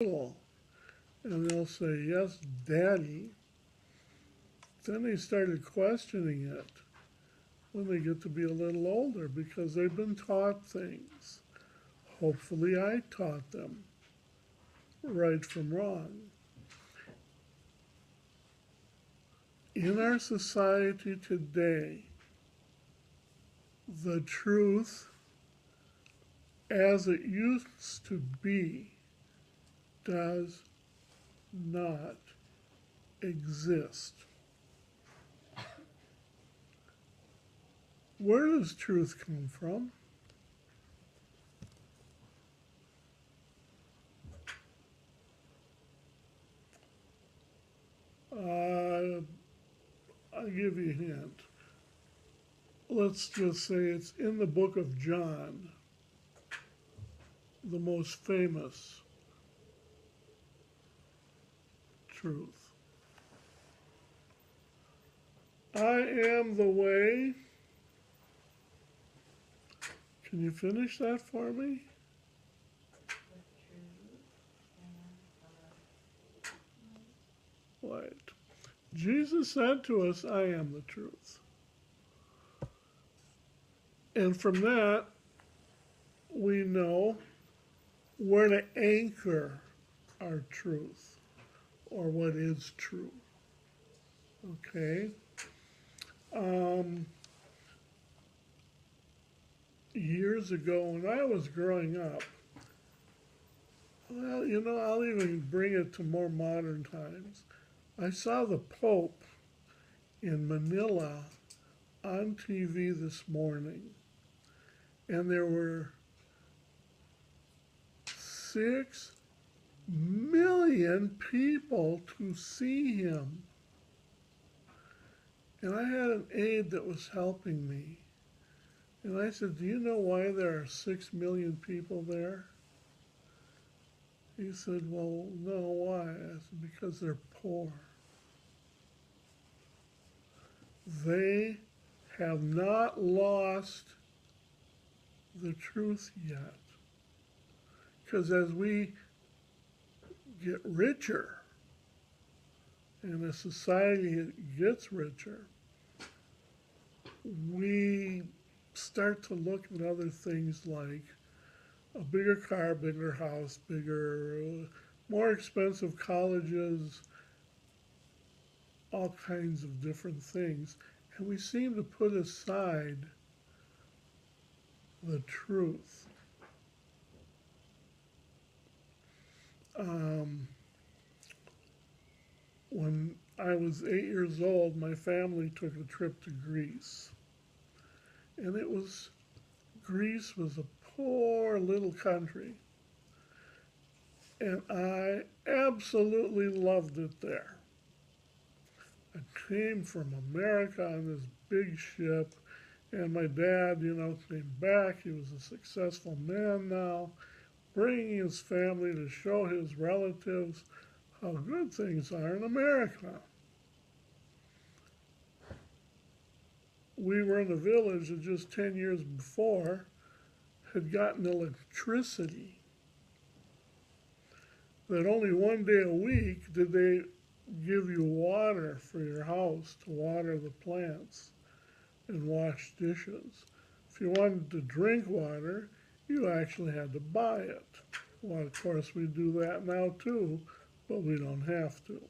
little, and they'll say, "Yes, Daddy." Then they started questioning it when they get to be a little older because they've been taught things. Hopefully, I taught them right from wrong. In our society today, the truth as it used to be does not exist. Where does truth come from? Uh, I'll give you a hint. Let's just say it's in the book of John, the most famous truth. I am the way. Can you finish that for me? Right. Jesus said to us, I am the truth. And from that, we know where to anchor our truth or what is true. Okay? Um, Years ago, when I was growing up, well, I'll even bring it to more modern times. I saw the Pope in Manila on TV this morning, and there were 6 million people to see him. And I had an aide that was helping me. And I said, "Do you know why there are 6 million people there?" He said, "Well, no, why?" I said, "Because they're poor. They have not lost the truth yet. Because as we get richer and a society gets richer, we start to look at other things like a bigger car, bigger house, more expensive colleges, all kinds of different things. And we seem to put aside the truth. When I was 8 years old, my family took a trip to Greece. And Greece was a poor little country. And I absolutely loved it there. I came from America on this big ship, and my dad, came back. He was a successful man now, bringing his family to show his relatives how good things are in America. We were in a village that just 10 years before had gotten electricity. That only one day a week did they give you water for your house to water the plants and wash dishes. If you wanted to drink water, you actually had to buy it. Well, of course, we do that now too, but we don't have to.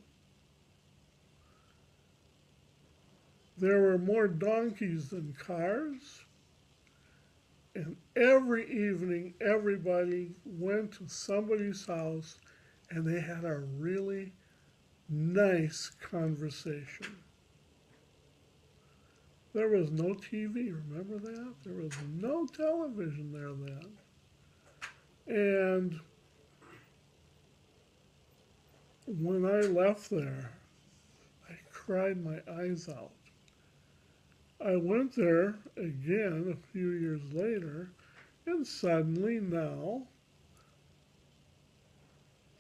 There were more donkeys than cars, and every evening everybody went to somebody's house and they had a really nice conversation. There was no TV, remember that? There was no television there then. And when I left there, I cried my eyes out. I went there again a few years later, and suddenly now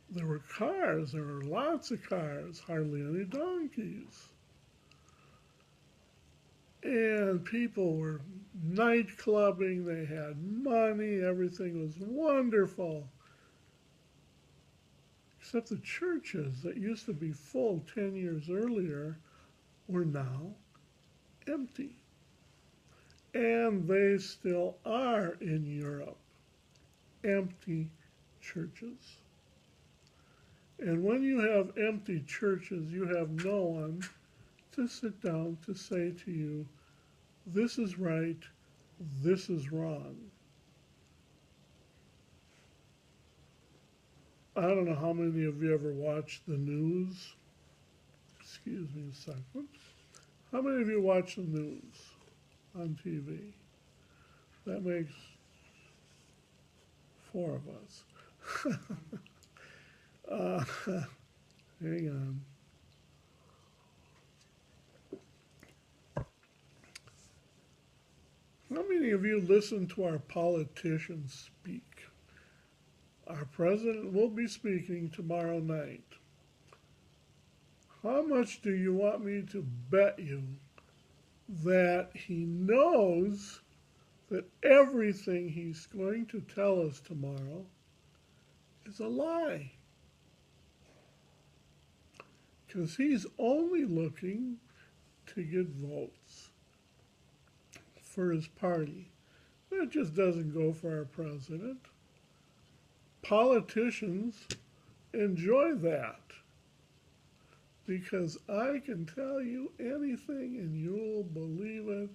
there were cars. There were lots of cars, hardly any donkeys. And people were night clubbing, they had money, everything was wonderful. Except the churches that used to be full 10 years earlier were now empty. And they still are in Europe, empty churches. And when you have empty churches, you have no one to sit down to say to you, this is right, this is wrong. I don't know how many of you ever watched the news. Excuse me a second. How many of you watch the news on TV? That makes 4 of us. Hang on. How many of you listen to our politicians speak? Our president will be speaking tomorrow night. How much do you want me to bet you that he knows that everything he's going to tell us tomorrow is a lie? Because he's only looking to get votes for his party. That just doesn't go for our president. Politicians enjoy that because I can tell you anything and you'll believe it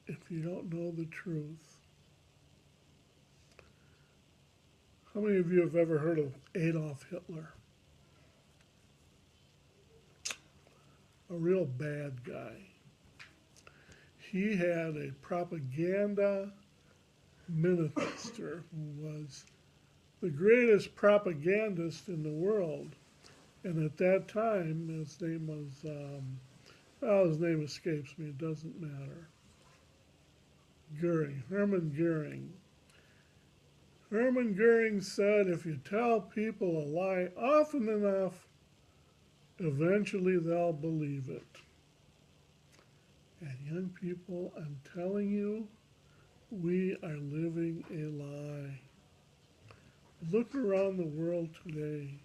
if you don't know the truth. How many of you have ever heard of Adolf Hitler? A real bad guy. He had a propaganda minister who was the greatest propagandist in the world. And at that time, his name was, his name escapes me, it doesn't matter. Hermann Goering. Hermann Goering said, if you tell people a lie often enough, eventually they'll believe it. And young people, I'm telling you, we are living a lie. Look around the world today.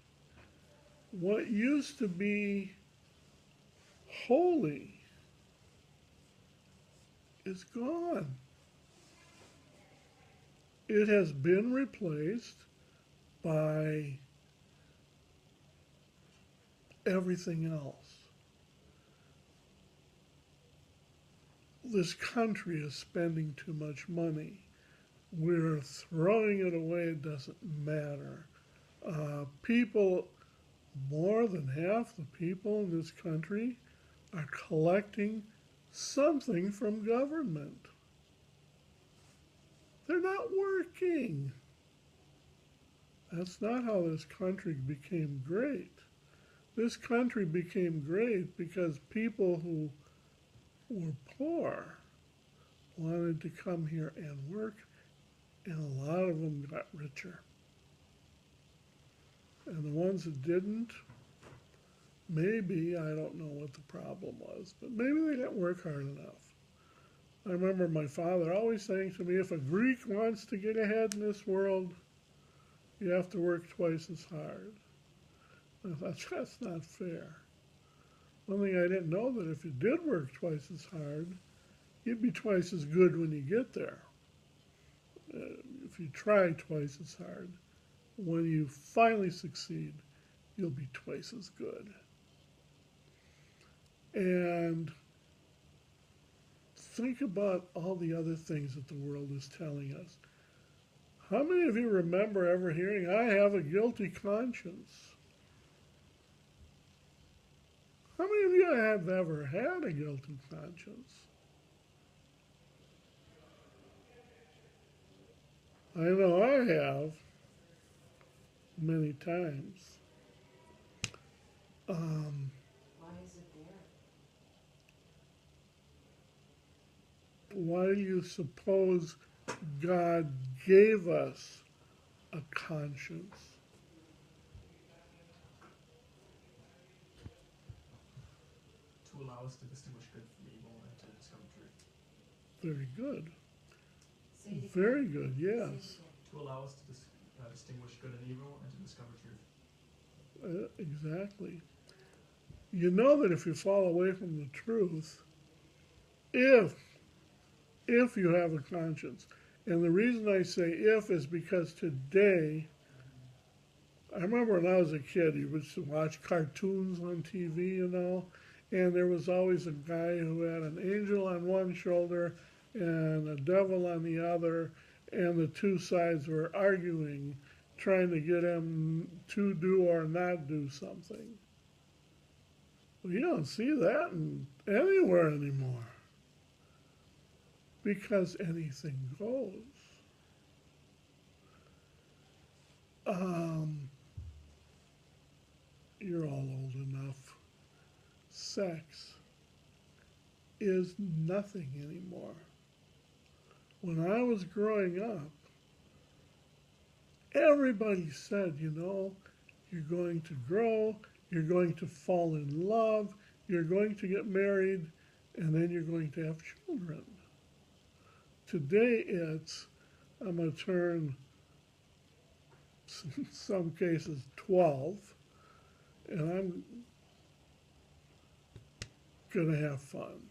What used to be holy is gone. It has been replaced by everything else. This country is spending too much money. We're throwing it away, it doesn't matter. People, more than half the people in this country are collecting something from government. They're not working. That's not how this country became great. This country became great because people who were poor wanted to come here and work, and a lot of them got richer. And the ones that didn't, maybe, I don't know what the problem was, but maybe they didn't work hard enough. I remember my father always saying to me, if a Greek wants to get ahead in this world, you have to work twice as hard. I thought, that's not fair. One thing I didn't know, that if you did work twice as hard, you'd be twice as good when you get there. If you try twice as hard, when you finally succeed, you'll be twice as good. And think about all the other things that the world is telling us. How many of you remember ever hearing, I have a guilty conscience? How many of you have ever had a guilty conscience? I know I have, many times. Why is it there? Why do you suppose God gave us a conscience? To allow us to distinguish good from evil and to discover truth. Very good. Say it again. Very good, Say it yes. again. To allow us to distinguish good and evil and to discover Exactly. You know that if you fall away from the truth, if you have a conscience, and the reason I say if is because today, I remember when I was a kid, you used to watch cartoons on TV, and there was always a guy who had an angel on one shoulder and a devil on the other, and the two sides were arguing, trying to get him to do or not do something. Well, you don't see that anywhere anymore because anything goes. Um, you're all old enough. Sex is nothing anymore. When I was growing up, everybody said, you're going to grow, you're going to fall in love, you're going to get married, and then you're going to have children. Today it's, I'm going to turn, in some cases, 12, and I'm going to have fun.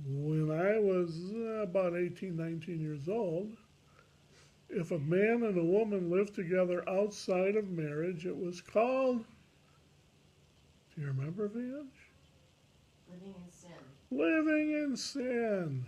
When I was about 18, 19 years old, if a man and a woman lived together outside of marriage, it was called, do you remember, Vange? Living in sin. Living in sin.